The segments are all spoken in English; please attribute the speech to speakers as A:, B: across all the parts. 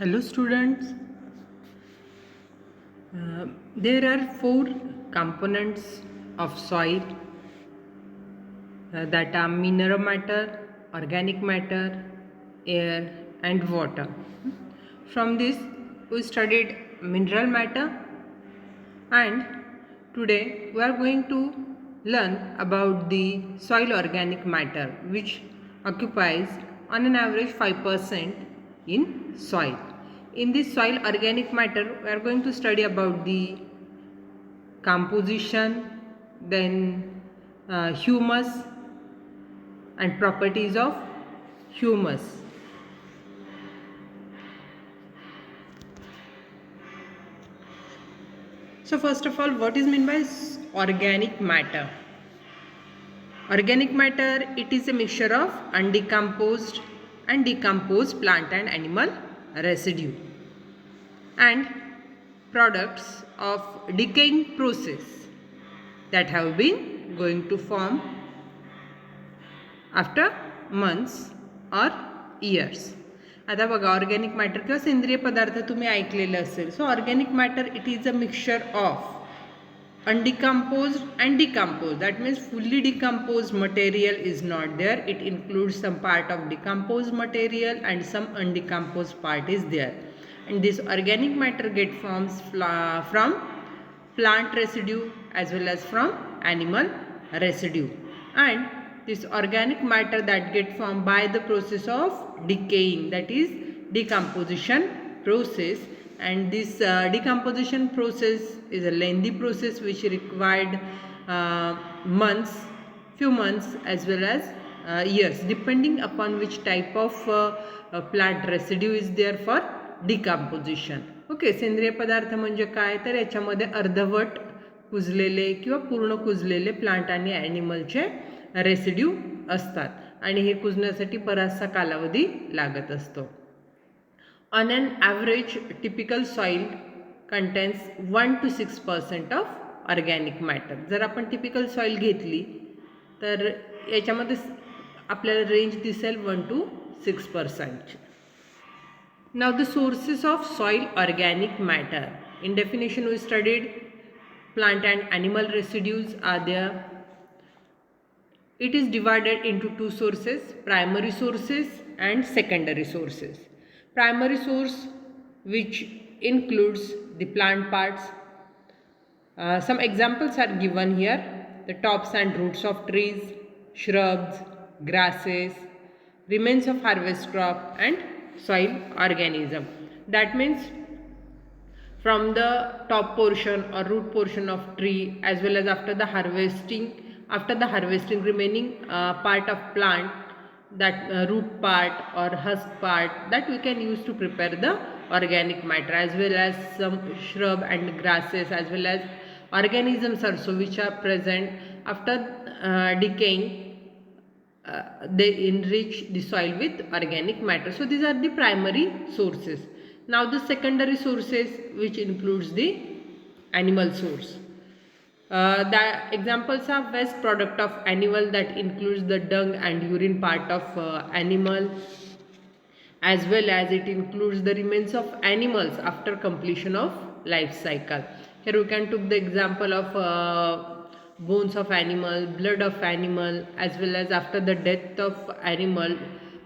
A: Hello students. There are four components of soil that are mineral matter, organic matter, air and water. From this we studied mineral matter, and today we are going to learn about the soil organic matter, which occupies on an average 5% in soil. In this soil organic matter, we are going to study about the composition, then humus and properties of humus. So first of all, what is meant by organic matter? Organic matter, it is a mixture of undecomposed and decomposed plant and animal residue and products of decaying process that have been going to form after months or years. आता बघा, organic matter किंवा सेंद्रिय पदार्थ तुम्ही ऐकलेलं असेल. So organic matter it is a mixture of undecomposed and decomposed. That means fully decomposed material is not there. It includes some part of decomposed material and some undecomposed part is there. And this organic matter get forms from plant residue as well as from animal residue. And this organic matter that get formed by the process of decaying, that is decomposition process. And this decomposition process is a lengthy process which required few months as well as years, depending upon which type of plant residue is there for decomposition. Okay, सेंद्रिय पदार्थ म्हणजे काय, तर याच्यामध्ये अर्धवट कुजलेले किंवा पूर्ण कुजलेले plant आणि ॲनिमलचे रेसिड्यू असतात आणि हे कुजण्यासाठी बराचसा कालावधी लागत असतो. On an average, typical soil contains 1 to 6% of organic matter. जर आपण टिपिकल सॉइल घेतली तर याच्यामध्ये आपल्याला रेंज दिसेल 1 to 6%. Now the sources of soil organic matter. In definition we studied plant and animal residues are there. It is divided into two sources, primary sources and secondary sources. Primary source which includes the plant parts. Some examples are given here: the tops and roots of trees, shrubs, grasses, remains of harvest crop and soil organism. That means from the top portion or root portion of tree as well as after the harvesting remaining part of plant, that root part or husk part, that we can use to prepare the organic matter, as well as some shrub and grasses as well as organisms also which are present after decaying. They enrich the soil with organic matter. So these are the primary sources. Now the secondary sources, which includes the animal source. The examples are waste product of animal, that includes the dung and urine part of animal, as well as it includes the remains of animals after completion of life cycle. Here we can take the example of bones of animal, blood of animal, as well as after the death of animal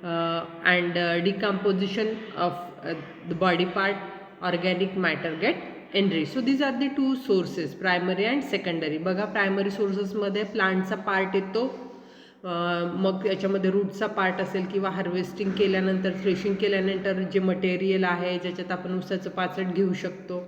A: and decomposition of the body part, organic matter get enriched. So these are the two sources, primary and secondary. बघा, primary सोर्सेसमध्ये प्लांटचा part येतो, मग याच्यामध्ये रूटचा part असेल किंवा harvesting केल्यानंतर threshing केल्यानंतर जे material आहे ज्याच्यात आपण ऊसाचं पाचट घेऊ शकतो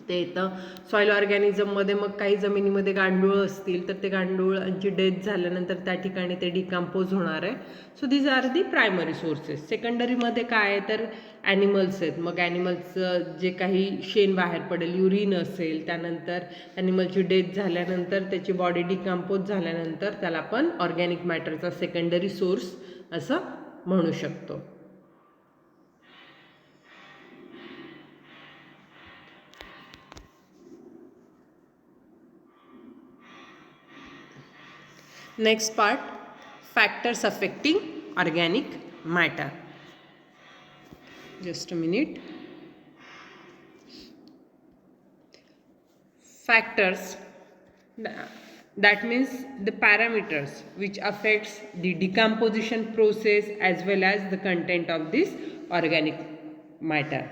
A: ते येतं. सॉईल ऑर्गॅनिझममध्ये मग काही जमिनीमध्ये गांडूळ असतील तर ते गांडूळांची डेथ झाल्यानंतर त्या ठिकाणी ते डिकम्पोज होणार आहे. So these are the primary sources. सेकंडरीमध्ये काय आहे तर ॲनिमल्स आहेत. मग ॲनिमल्सचं जे काही शेण बाहेर पडेल, युरिन असेल, त्यानंतर ॲनिमलची डेथ झाल्यानंतर त्याची बॉडी डिकम्पोज झाल्यानंतर त्याला आपण ऑर्गॅनिक मॅटरचा सेकंडरी सोर्स असं म्हणू शकतो. Next part, factors affecting organic matter. just a minute. Factors, that means the parameters which affects the decomposition process as well as the content of this organic matter.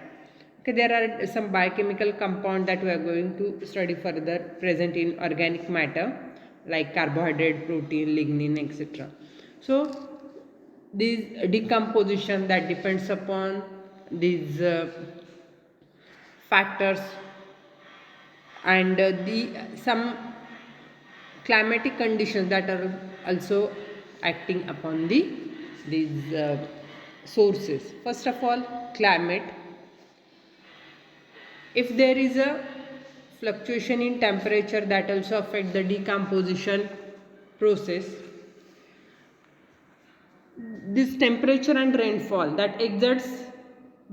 A: Okay, there are some biochemical compound that we are going to study further present in organic matter, like carbohydrate, protein, lignin, etc. So this decomposition that depends upon these factors, and the some climatic conditions that are also acting upon these sources. First of all, climate. If there is a fluctuation in temperature, that also affect the decomposition process. This temperature and rainfall that exerts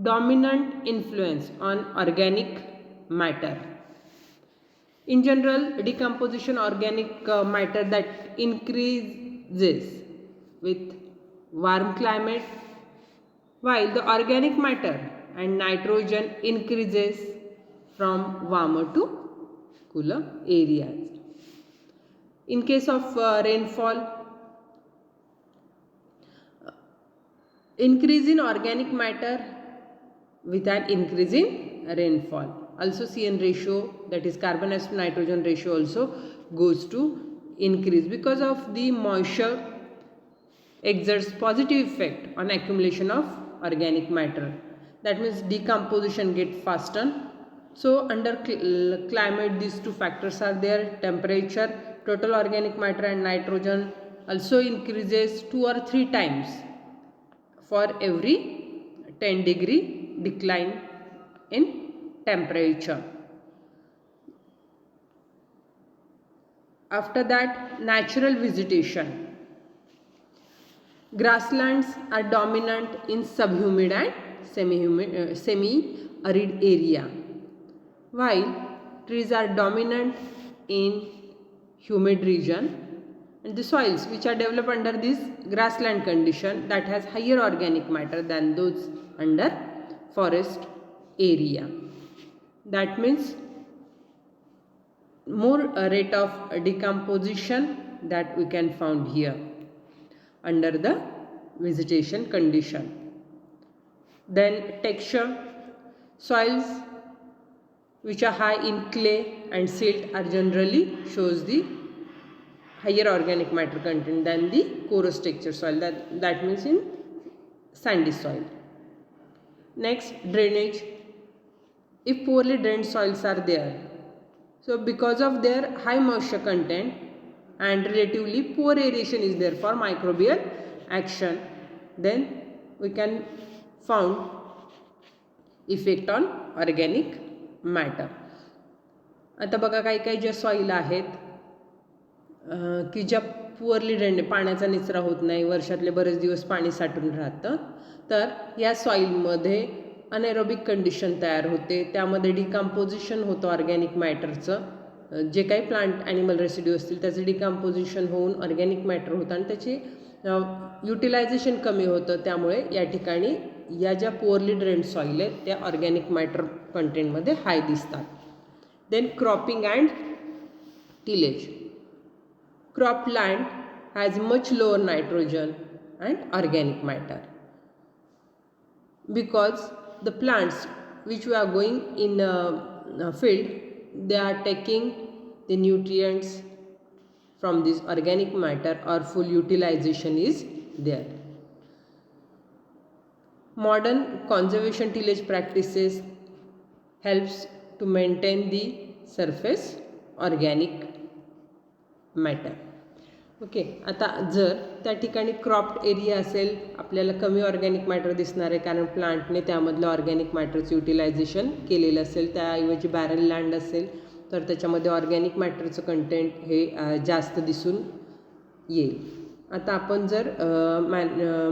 A: dominant influence on organic matter. In general, decomposition organic matter that increases with warm climate, while the organic matter and nitrogen increases from warmer to cooler areas. In case of rainfall, increase in organic matter with an increase in rainfall. Also CN ratio, that is carbon as to nitrogen ratio, also goes to increase because of the moisture exerts positive effect on accumulation of organic matter. That means decomposition get faster. So under climate, these two factors are there. Temperature, total organic matter and nitrogen also increases 2 or 3 times for every 10-degree decline in temperature. After that, natural vegetation. Grasslands are dominant in subhumid and semi-arid area, while trees are dominant in humid region, and the soils which are developed under this grassland condition that has higher organic matter than those under forest area. That means more rate of decomposition that we can found here under the vegetation condition. Then texture, soils which are high in clay and silt are generally shows the higher organic matter content than the porous texture soil, that means in sandy soil. Next, drainage. If poorly drained soils are there, so because of their high moisture content and relatively poor aeration is there for microbial action, then we can found effect on organic matter. आता बघा काही काही ज्या soil आहेत की ज्या poorly drain, पाण्याचा निचरा होत नाही, वर्षातले बरेच दिवस पाणी साठून राहतं, तर या सॉइलमध्ये अनएरोबिक कंडिशन तयार होते, त्यामध्ये डिकम्पोजिशन होतं ऑर्गॅनिक मॅटरचं, जे काही प्लांट ॲनिमल रेसिड्यू असतील त्याचं डिकम्पोजिशन होऊन ऑर्गॅनिक मॅटर होतं आणि त्याची युटिलायझेशन कमी होतं. त्यामुळे या ठिकाणी या ज्या पुअरली ड्रेन्ड सॉइल आहेत त्या ऑर्गॅनिक मॅटर कंटेंटमध्ये हाय दिसतात. Then cropping and tillage. Cropland has much lower nitrogen and organic matter because the plants which we are going in a field, they are taking the nutrients from this organic matter or full utilization is there. Modern conservation tillage practices helps to maintain the surface organic matter. Okay, आता जर त्या ठिकाणी cropped area असेल, आपल्याला कमी organic matter दिसणार आहे कारण प्लांटने त्यामधलं ऑर्गॅनिक मॅटरचं युटिलायझेशन केलेलं असेल. त्याऐवजी बॅरल लँड असेल तर त्याच्यामध्ये ऑर्गॅनिक मॅटरचं कंटेंट हे जास्त दिसून येईल. आता आपण जर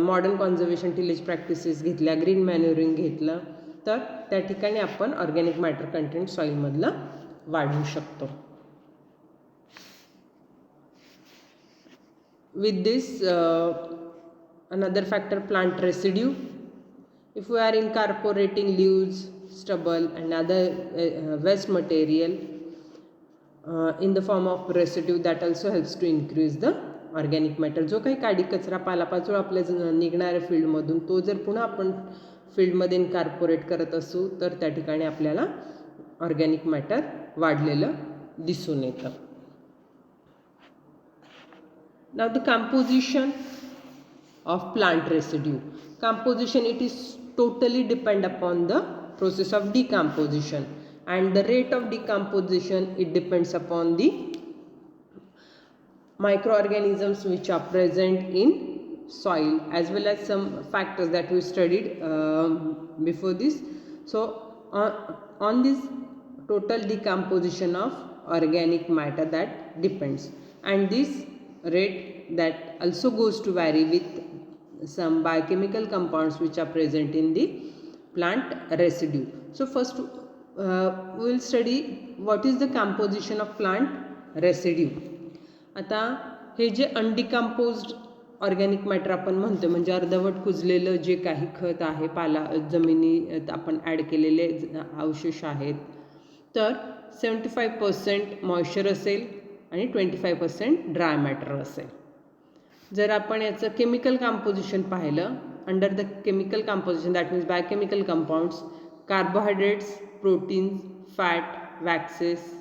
A: मॉडर्न कॉन्झर्वेशन टिलेज प्रॅक्टिसेस घेतल्या, ग्रीन मॅन्युरिंग घेतलं, तर त्या ठिकाणी आपण ऑर्गॅनिक मॅटर कंटेंट सॉईलमधलं वाढवू शकतो. With this, another factor, plant residue. If we are incorporating leaves, stubble and other waste material in the form of residue, that also helps to increase the organic matter. जो काही काडी कचरा पालापाचोळा आपल्या निघणाऱ्या फील्डमधून तो जर पुन्हा आपण फील्डमध्ये इनकॉर्पोरेट करत असू तर त्या ठिकाणी आपल्याला ऑर्गॅनिक मॅटर वाढलेलं दिसून येतं. Now the composition of plant residue. Composition, it is totally depend upon the process of decomposition, and the rate of decomposition, it depends upon the microorganisms which are present in soil, as well as some factors that we studied before this. So on this total decomposition of organic matter, that depends, and this rate that also goes to vary with some biochemical compounds which are present in the plant residue. So first we will study what is the composition of plant residue. आता हे जे अनडिकम्पोज्ड organic matter आपण म्हणतो, म्हणजे अर्धवट कुजलेलं जे काही खत आहे, पाला जमिनीत आपण ॲड केलेले अवशेष आहेत, तर 75% मॉइश्चर असेल आणि 25% ड्राय मॅटर असेल. जर आपण याचं केमिकल कंपोजिशन पाहिलं, under the chemical composition, that means biochemical compounds, carbohydrates, proteins, fat, waxes,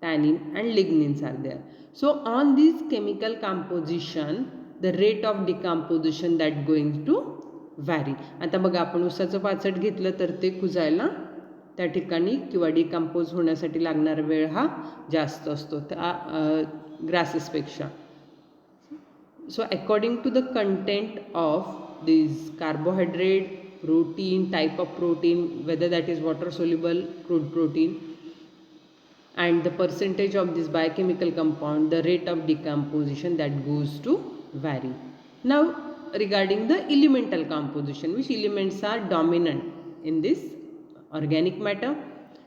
A: tannin and lignins are there. So on this chemical composition, the rate of decomposition that going to vary. आता बघा, आपण उसाचं पाचट घेतलं तर ते कुजायला त्या ठिकाणी किंवा डिकम्पोज होण्यासाठी लागणारा वेळ हा जास्त असतो त्या ग्रासेसपेक्षा. So according to the content of this carbohydrate, protein, type of protein, whether that is water soluble crude protein, and the percentage of this biochemical compound, the rate of decomposition that goes to vary. Now regarding the elemental composition, which elements are dominant in this organic matter?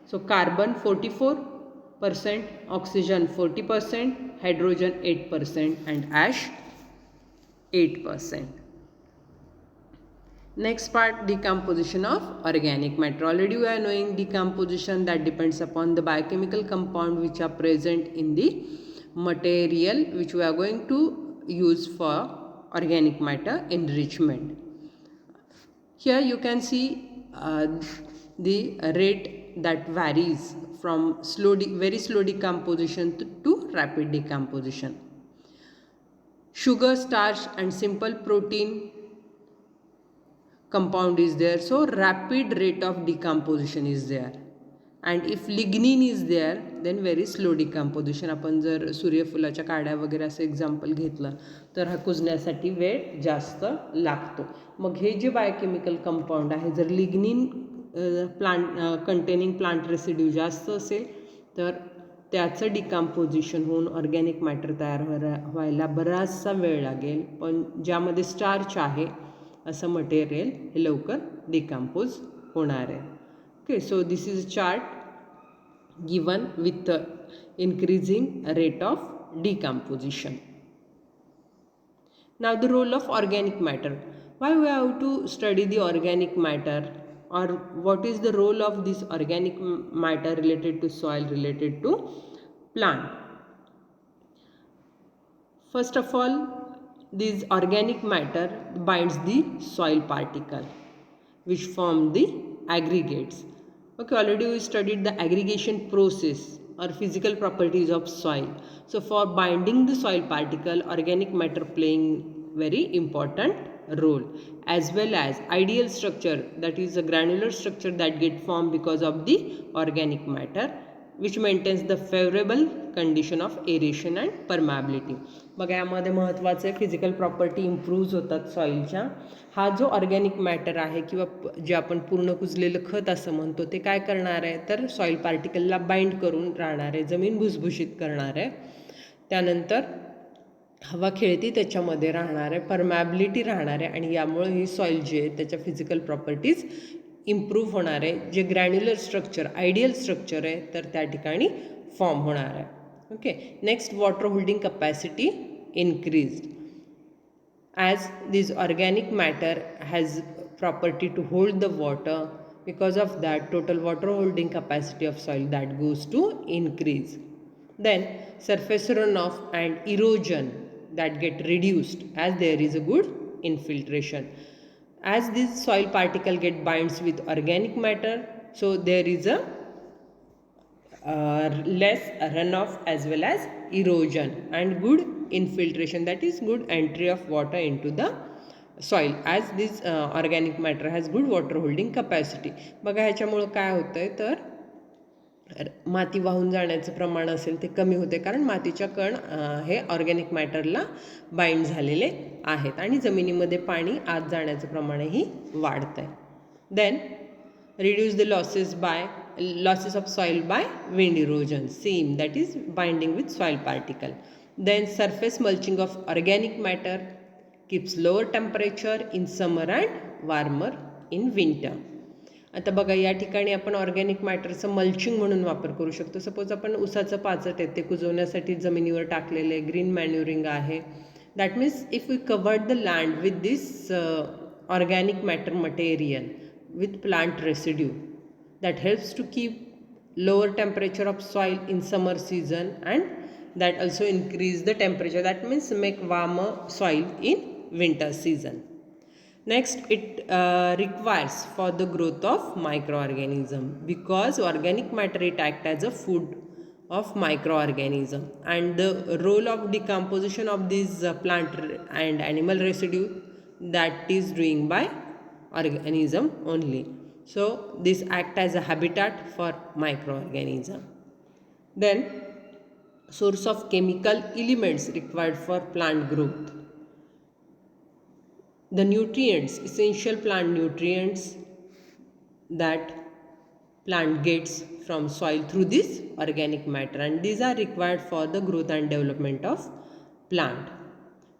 A: So carbon 44%, oxygen 40%, hydrogen 8% and ash 8%. Next part, decomposition of organic matter. Already we are knowing decomposition that depends upon the biochemical compound which are present in the material which we are going to use for organic matter enrichment. Here you can see the rate that varies from very slow decomposition to rapid decomposition. Sugar, starch and simple protein compound is there, so rapid rate of decomposition is there, and if lignin is there then very slow decomposition. आपण जर सूर्यफुलाच्या काड्या वगैरे असं example घेतलं तर हा कुजण्यासाठी वेळ जास्त लागतो. मग हे जे बायोकेमिकल कंपाऊंड आहे, जर lignin plant containing plant residue जास्त असेल तर त्याचं डिकम्पोजिशन होऊन ऑर्गॅनिक मॅटर तयार व्हायला बराचसा वेळ लागेल, पण ज्यामध्ये स्टार्च आहे असं मटेरियल हे लवकर डिकम्पोज होणार आहे. Okay, so this is a chart given with increasing rate of decomposition. Now the role of organic matter. Why we have to study the organic matter, or what is the role of this organic matter related to soil, related to plant? First of all, this organic matter binds the soil particle which form the aggregates. Okay, already we studied the aggregation process or physical properties of soil. So for binding the soil particle, organic matter playing very important role, as well as ideal structure, that is a granular structure that get formed because of the organic matter, which maintains the favorable condition of aeration and permeability. बघा, यामध्ये महत्त्वाचे physical property improve होतात सॉईलच्या. हा जो organic matter आहे किंवा जे आपण पूर्ण कुजलेलं खत असं म्हणतो, ते काय करणार आहे तर सॉईल पार्टिकलला बाइंड करून राहणार आहे, जमीन भुसभुशीत करणार आहे. त्यानंतर हवा खेळती त्याच्यामध्ये राहणार आहे, परमॅबिलिटी राहणार आहे, आणि यामुळे ही सॉईल जे आहे त्याच्या फिजिकल प्रॉपर्टीज इम्प्रूव्ह होणार आहे. जे ग्रॅन्युलर स्ट्रक्चर आयडियल स्ट्रक्चर आहे तर त्या ठिकाणी फॉर्म होणार आहे. Okay, next, water holding capacity increased as this organic matter has property to hold the water. Because of that, total water holding capacity of soil that goes to increase. Then surface runoff and erosion that get reduced as there is a good infiltration. As this soil particle get binds with organic matter, so there is a less runoff as well as erosion and good infiltration, that is good entry of water into the soil as this organic matter has good water holding capacity. बघा ह्याच्यामुळं काय होतंय तर माती वाहून जाण्याचं प्रमाण असेल ते कमी होते कारण मातीच्या कण हे ऑर्गॅनिक मॅटरला बाइंड झालेले आहेत आणि जमिनीमध्ये पाणी आत जाण्याचं प्रमाणही वाढतं आहे. Then reduce the losses of soil by wind erosion, same, that is binding with soil particle. Then surface mulching of organic matter keeps lower temperature in summer and warmer in winter. आता बघा या ठिकाणी आपण organic मॅटरचं mulching म्हणून वापर करू शकतो. Suppose आपण उसाचं पाचट आहे ते कुजवण्यासाठी जमिनीवर टाकलेले ग्रीन मॅन्युरिंग आहे. That means if we covered the land with this organic matter material with plant residue, that helps to keep lower temperature of soil in summer season and that also increase the temperature, that means make warmer soil in winter season. Next, it requires for the growth of microorganism because organic matter it act as a food of microorganism and the role of decomposition of these plant and animal residue that is doing by organism only. So this act as a habitat for microorganism. Then source of chemical elements required for plant growth. The nutrients, essential plant nutrients that plant gets from soil through this organic matter and these are required for the growth and development of plant.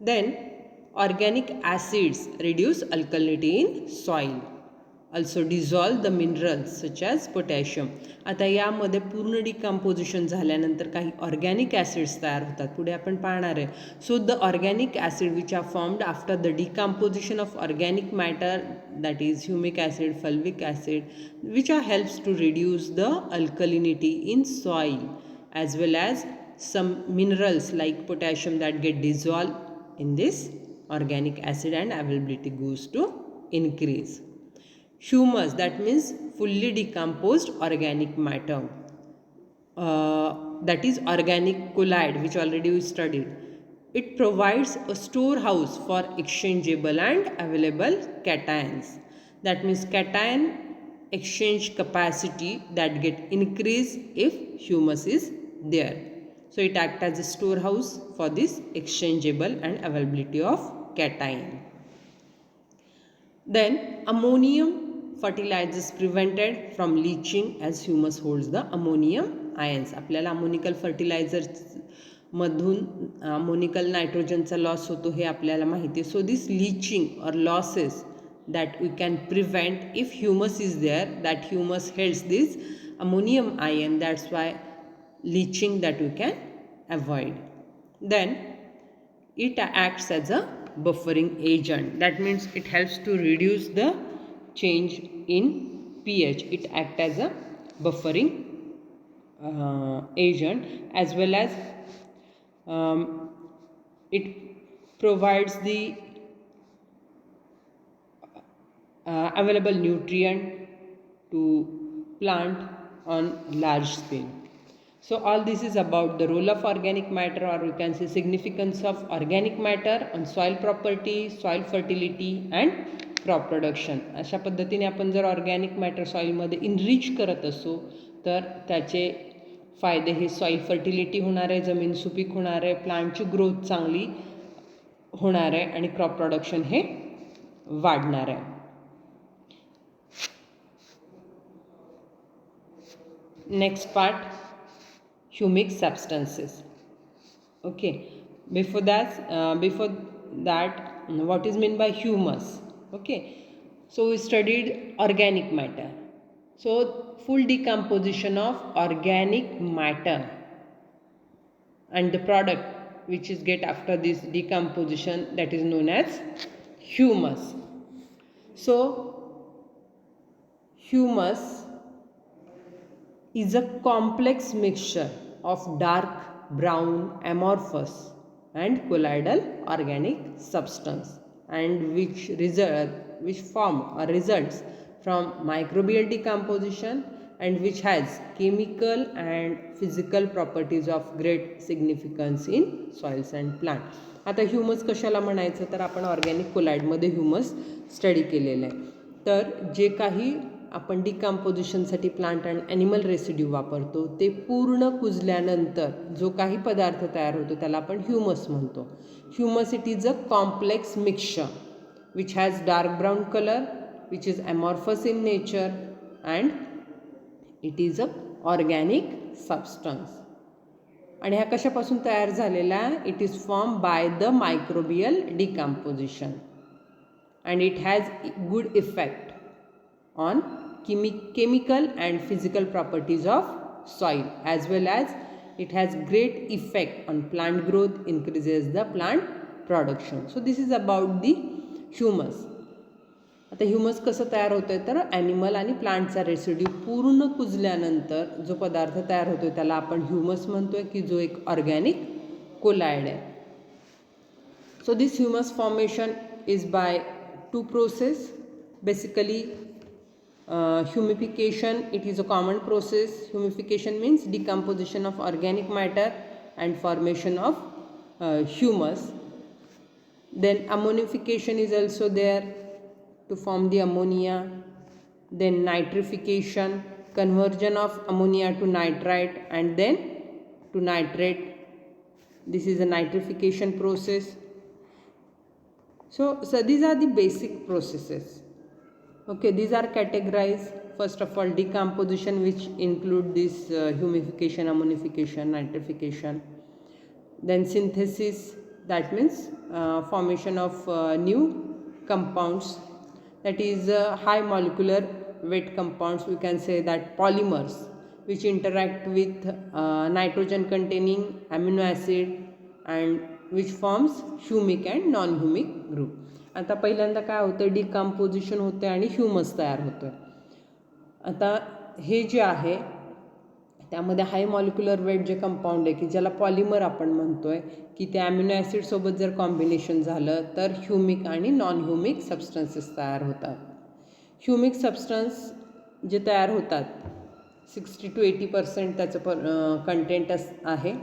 A: Then organic acids reduce alkalinity in soil, also dissolve the minerals such as potassium. आता यामध्ये पूर्ण decomposition झाल्यानंतर काही organic acids तयार होतात, पुढे आपण पाहणार आहे. So the organic acid which are formed after the decomposition of organic matter, that is humic acid, fulvic acid, which are helps to reduce the alkalinity in soil as well as some minerals like potassium that get dissolved in this organic acid and availability goes to increase. Humus, that means fully decomposed organic matter, that is organic colloid which already we studied. It provides a storehouse for exchangeable and available cations, that means cation exchange capacity that get increased if humus is there. So it acts as a storehouse for this exchangeable and availability of cation. Then ammonium fertilizers prevented from leaching as humus holds the ammonium ions. आपल्याला ammoniacal fertilisers मधून ammoniacal नायट्रोजनचा loss होतो हे आपल्याला माहिती आहे. So this leaching और losses that we can prevent if humus is there, that humus holds this ammonium ion, that's why leaching that we can avoid. Then it acts as a buffering agent, that means it helps to reduce the change in pH. It acts as a buffering agent as well as it provides the available nutrient to plant on large scale. So all this is about the role of organic matter, or we can say significance of organic matter on soil property, soil fertility and crop production. अशा पद्धतीने आपण जर organic matter सॉईलमध्ये enrich करत असो तर त्याचे फायदे हे soil fertility होणार आहे, जमीन सुपीक होणार आहे, प्लांटची ग्रोथ चांगली होणार आहे आणि क्रॉप प्रोडक्शन हे वाढणार आहे. Next part, humic substances. Okay, before that what is meant by humus? Okay, so we studied organic matter. So full decomposition of organic matter and the product which is get after this decomposition, that is known as humus. So humus is a complex mixture of dark brown amorphous and colloidal organic substance, and which form or results from microbial decomposition, and which has chemical and physical properties of great significance in soils and plants. आता humus कशाला म्हणायचं तर आपण organic कोलाइडमध्ये humus study केलेलं आहे. तर जे काही आपण डिकम्पोजिशनसाठी प्लांट अँड ॲनिमल रेसिड्यू वापरतो ते पूर्ण कुजल्यानंतर जो काही पदार्थ तयार होतो त्याला आपण ह्युमस म्हणतो. Humus it is a complex mixture which has dark brown colour, which is amorphous in nature, and it is a organic substance. आणि ह्या कशापासून तयार झालेला आहे? It is form by the microbial decomposition, and it has good effect on chemical and physical properties of soil, as well as it has great effect on plant growth, increases the plant production. So this is about the humus. आता humus कसं तयार होतं आहे तर animal आणि प्लांटचा residue पूर्ण कुजल्यानंतर जो पदार्थ तयार होतो आहे त्याला आपण ह्युमस म्हणतो आहे, की जो एक ऑर्गॅनिक कोलाइड आहे. So this humus formation is by two process. Basically humification, it is a common process. Humification means decomposition of organic matter and formation of humus. Then ammonification is also there to form the ammonia. Then nitrification, conversion of ammonia to nitrite and then to nitrate. This is a nitrification process. So these are the basic processes. Okay, these are categorized. First of all, decomposition, which include this humification, ammonification, nitrification. Then synthesis, that means formation of new compounds, that is high molecular weight compounds. We can say that polymers which interact with nitrogen containing amino acid and which forms humic and non-humic group. आता पहिल्यांदा काय होतं, decomposition होते आणि humus तयार होतं. आता हे जे आहे त्यामध्ये हाय मॉलिक्युलर वेट जे कंपाऊंड आहे की ज्याला पॉलिमर आपण म्हणतो आहे, की त्या ॲमिनो ॲसिडसोबत जर कॉम्बिनेशन झालं तर ह्युमिक आणि नॉन ह्युमिक सबस्टन्सेस तयार होतात. ह्युमिक सबस्टन्स जे तयार होतात 60 to 80% त्याचं कंटेंट आहे.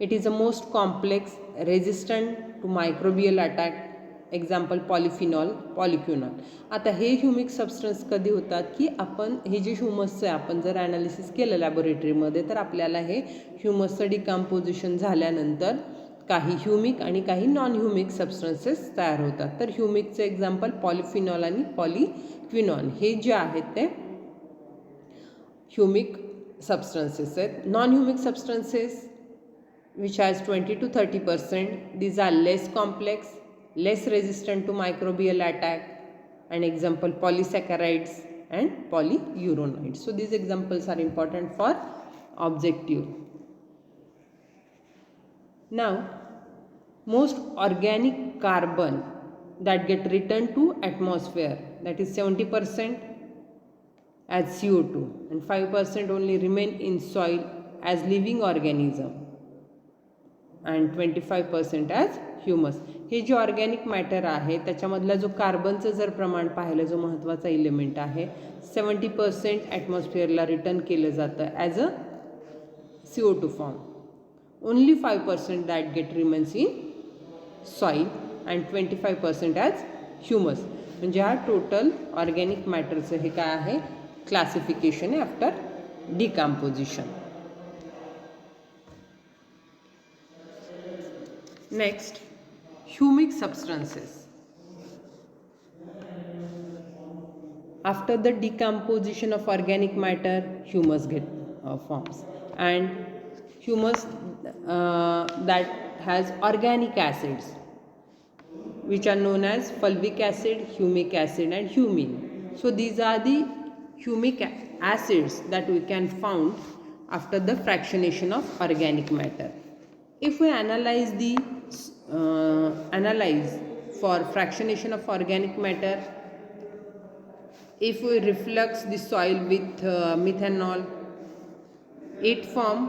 A: It is a most complex, resistant to microbial attack. Example polyphenol, polyquinol. आता हे ह्युमिक सबस्टन्स कधी होतात की आपण हे जे ह्युमसचं आहे आपण जर ॲनालिसिस केलं लॅबोरेटरीमध्ये तर आपल्याला हे ह्युमसचं डिकम्पोजिशन झाल्यानंतर काही ह्युमिक आणि काही नॉन ह्युमिक सबस्टन्सेस तयार होतात. तर ह्युमिकचं एक्झाम्पल पॉलिफिनॉल आणि पॉलिक्विनॉल हे जे आहेत ते ह्युमिक सबस्टन्सेस आहेत. Non humic substances which has 20 to 30%. These are less complex, less resistant to microbial attack. An example polysaccharides and polyuronides. So these examples are important for objective. Now most organic carbon that get returned to atmosphere, that is 70% as CO2 and 5% only remain in soil as living organism and 25% as humus. हे जे organic matter आहे त्याच्यामधला जो कार्बनचं जर प्रमाण पाहिलं, जो महत्त्वाचा इलेमेंट आहे, 70% ॲटमॉस्फिअरला रिटर्न केलं जातं as a CO2 form. Only 5% that get remains in soil and 25% as humus. म्हणजे हा टोटल ऑर्गॅनिक मॅटरचं हे काय आहे, क्लासिफिकेशन आहे after decomposition. Next, humic substances. After the decomposition of organic matter, humus get forms, and humus that has organic acids which are known as fulvic acid, humic acid and humin. So these are the humic acids that we can found after the fractionation of organic matter. If we analyze for fractionation of organic matter, if we reflux the soil with methanol, it form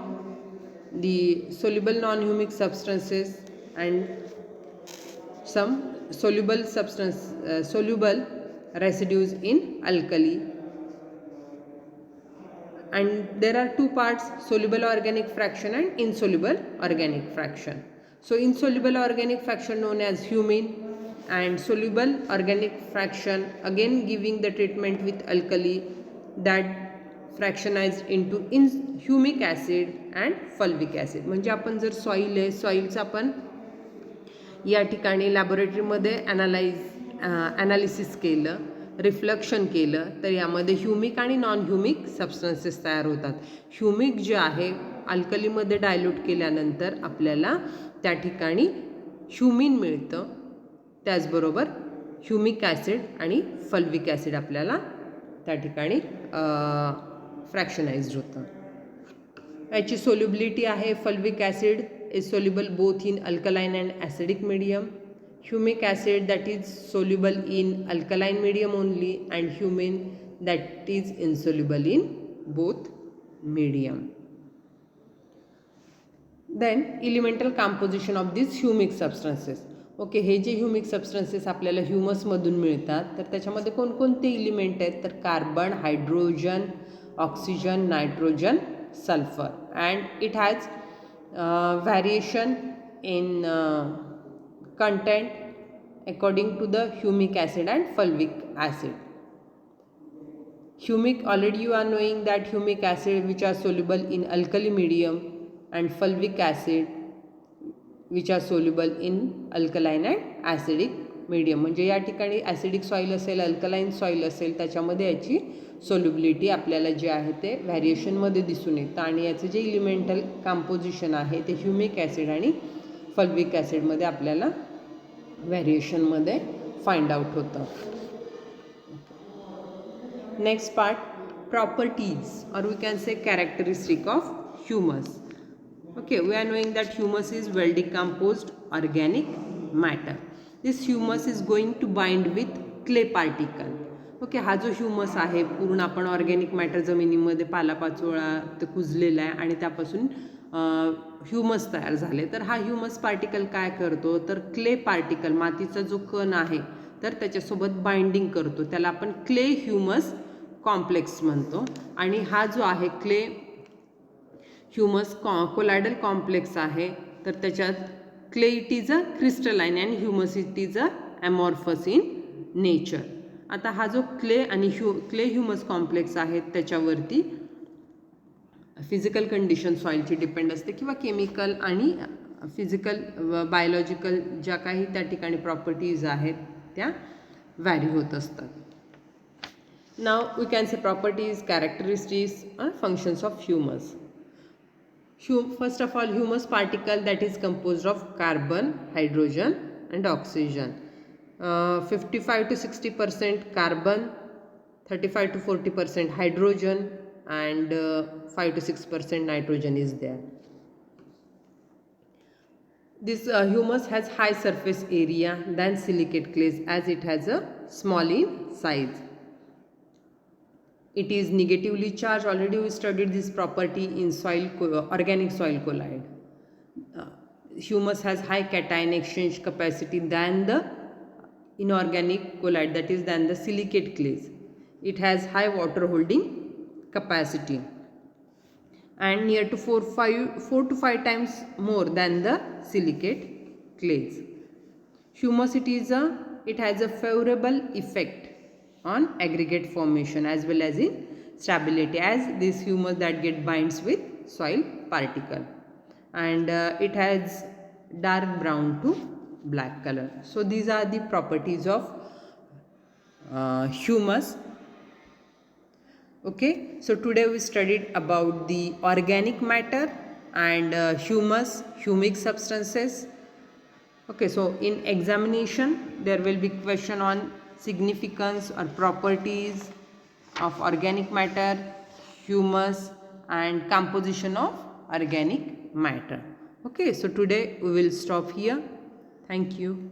A: the soluble non-humic substances and some soluble residues in alkali. And there are two parts, soluble organic fraction and insoluble organic fraction. So insoluble organic fraction known as humin, and soluble organic fraction again giving the treatment with alkali, that fractionized into humic acid and fulvic acid. म्हणजे आपण जर soil आहे, सॉइलचं आपण या ठिकाणी लॅबोरेटरीमध्ये analysis केलं, reflection केलं, तर यामध्ये ह्युमिक आणि नॉन ह्युमिक सबस्टन्सेस तयार होतात. ह्युमिक जे आहे अल्कलीमध्ये डायल्यूट केल्यानंतर आपल्याला त्या ठिकाणी ह्युमिन मिळतं, त्याचबरोबर ह्युमिक ॲसिड आणि फल्विक ॲसिड आपल्याला त्या ठिकाणी फ्रॅक्शनाइज्ड होतं. याची सोल्युबिलिटी आहे, fulvic acid is soluble both in alkaline and acidic medium, humic acid that is soluble in alkaline medium only, and humin that is insoluble in both medium. Then elemental composition of these humic substances. Okay, हे जे humic substances आपल्याला ह्युमसमधून मिळतात, तर त्याच्यामध्ये कोणकोणते element आहेत, तर carbon, hydrogen, oxygen, nitrogen, sulphur. And it has variation in content according to the humic acid and fulvic acid. Humic, already you are knowing that humic acid which are soluble in alkali medium, and fulvic acid which are soluble in alkaline and acidic medium. म्हणजे या ठिकाणी acidic soil असेल, alkaline soil असेल, त्याच्यामध्ये याची solubility आपल्याला जे आहे ते व्हॅरिएशनमध्ये दिसून येतं. आणि याचं जे इलिमेंटल कंपोजिशन आहे ते ह्युमिक ॲसिड आणि फल्विक ॲसिडमध्ये आपल्याला व्हॅरिएशनमध्ये फाइंड आउट होतं. नेक्स्ट पार्ट, प्रॉपर्टीज और we can say characteristic of humus. Okay, we are knowing that humus is well decomposed organic matter. This humus is going to bind with clay particle. Okay, हा जो humus आहे पूर्ण आपण organic matter जमिनीमध्ये पालापाचोळा ते कुजलेला आहे आणि त्यापासून ह्युमस तयार झाले. तर हा ह्युमस पार्टिकल काय करतो, तर क्ले पार्टिकल, मातीचा जो कण आहे तर त्याच्यासोबत बाइंडिंग करतो, त्याला आपण क्ले ह्युमस कॉम्प्लेक्स म्हणतो. आणि हा जो आहे क्ले ह्युमस कोलायडल कॉम्प्लेक्स आहे, तर त्याच्यात clay it is a crystalline and humus it is a amorphous in nature. आता हा जो क्ले आणि क्ले ह्युमस कॉम्प्लेक्स आहे त्याच्यावरती फिजिकल कंडिशन सॉईलची डिपेंड असते, किंवा केमिकल आणि फिजिकल बायोलॉजिकल ज्या काही त्या ठिकाणी प्रॉपर्टीज आहेत त्या व्हॅरी होत असतात. Now we can say properties, characteristics और functions of humus. First of all, humus particle that is composed of carbon, hydrogen and oxygen. 55 to 60% carbon, 35 to 40% hydrogen, and 5 to 6% nitrogen is there. This humus has high surface area than silicate clays as it has a small in size. It is negatively charged. Already we studied this property in organic soil colloid. Humus has high cation exchange capacity than the inorganic colloid, that is than the silicate clays. It has high water holding capacity and near to 4 to 5 times more than the silicate clays. Humus, it has a favorable effect on aggregate formation as well as in stability, as this humus that get binds with soil particle, and it has dark brown to black color. So these are the properties of humus. Okay, so today we studied about the organic matter and humus, humic substances. Okay, so in examination there will be question on significance or properties of organic matter, humus and composition of organic matter. Okay, so today we will stop here. Thank you.